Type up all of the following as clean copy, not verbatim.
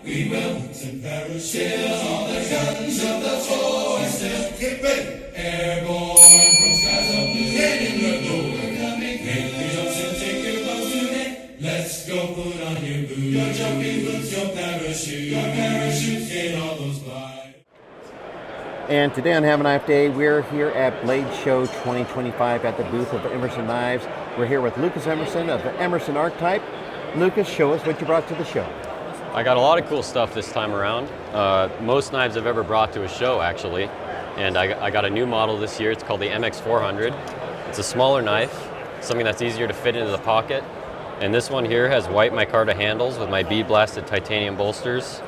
We will and parachute all the guns of the force. Get ready. Airborne from skies of blue. Getting the door. Coming. Make the jumps and take your boats today. Let's go put on your boots. Your jumping boots, your parachute. Your parachute, get all those by. And today on Have a Knife Day, we're here at Blade Show 2025 at the booth of Emerson Knives. We're here with Lucas Emerson of Emerson Archetype. Lucas, show us what you brought to the show. I got a lot of cool stuff this time around. Most knives I've ever brought to a show, actually. And I got a new model this year. It's called the MX400. It's a smaller knife, something that's easier to fit into the pocket. And this one here has white micarta handles with my bead blasted titanium bolsters.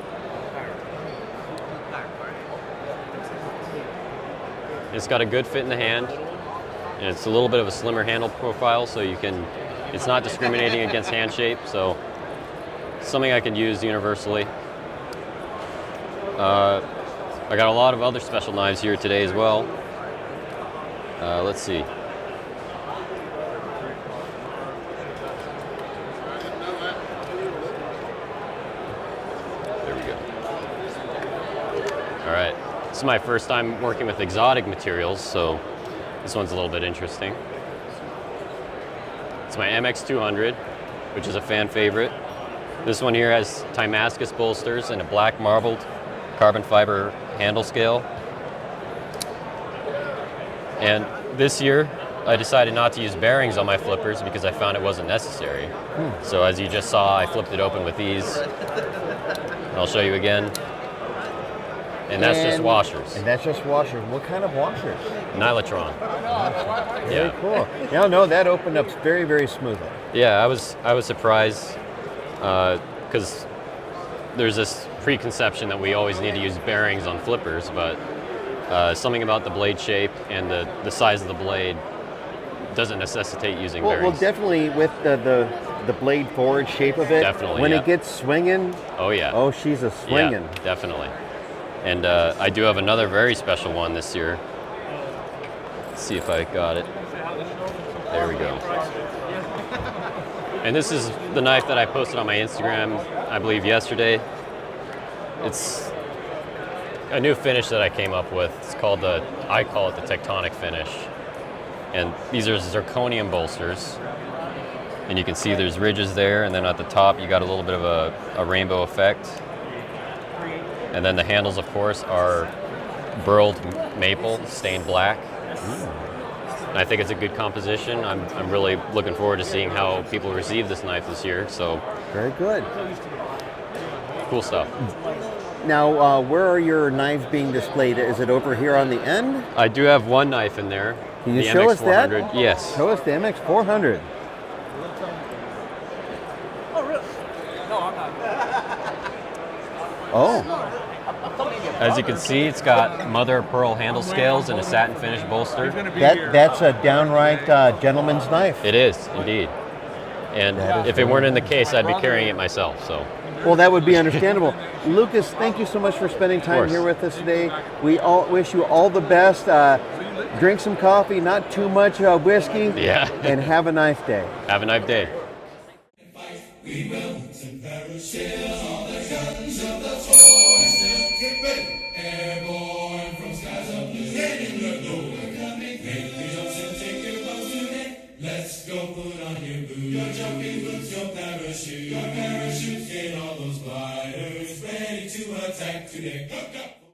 It's got a good fit in the hand, and it's a little bit of a slimmer handle profile, so it's not discriminating against hand shape, so it's something I can use universally. I got a lot of other special knives here today as well. Let's see. There we go. All right. This is my first time working with exotic materials, so this one's a little bit interesting. It's my MX200, which is a fan favorite. This one here has Damascus bolsters and a black marbled carbon fiber handle scale. And this year, I decided not to use bearings on my flippers because I found it wasn't necessary. So as you just saw, I flipped it open with these. And I'll show you again. And that's just washers. And that's just washers. What kind of washers? Nylotron. Very cool. Yeah, no, that opened up very, very smoothly. Yeah, I was surprised because there's this preconception that we always need to use bearings on flippers, but something about the blade shape and the size of the blade doesn't necessitate using bearings. Well, definitely with the blade forward shape of it. Definitely, when yeah. it gets swinging. Oh yeah. Oh, she's a swinging. Yeah, definitely. And I do have another very special one this year. Let's see if I got it. There we go. And this is the knife that I posted on my Instagram, I believe yesterday. It's a new finish that I came up with. It's called I call it the tectonic finish. And these are zirconium bolsters. And you can see there's ridges there, and then at the top you got a little bit of a rainbow effect. And then the handles, of course, are burled maple, stained black. And I think it's a good composition. I'm really looking forward to seeing how people receive this knife this year. So very good. Cool stuff. Now, where are your knives being displayed? Is it over here on the end? I do have one knife in there. Can you show us that? Yes. Show us the MX400. Oh, really? No, I'm not. Oh. As you can see, it's got mother of pearl handle scales and a satin finish bolster. That's a downright gentleman's knife. It is, indeed. And if it weren't in the case, I'd be carrying it myself. So. Well, that would be understandable. Lucas, thank you so much for spending time here with us today. We all wish you all the best. Drink some coffee, not too much whiskey. Yeah. And have a nice day. Have a nice day. We will and parachute all the guns of the force. Get ready. Airborne from skies of blue. Getting the door. Coming. Make the jumps and take your boats today. Let's go put on your boots. Your jumping boots, your parachute. Your parachute, get all those gliders ready to attack today. Go, go.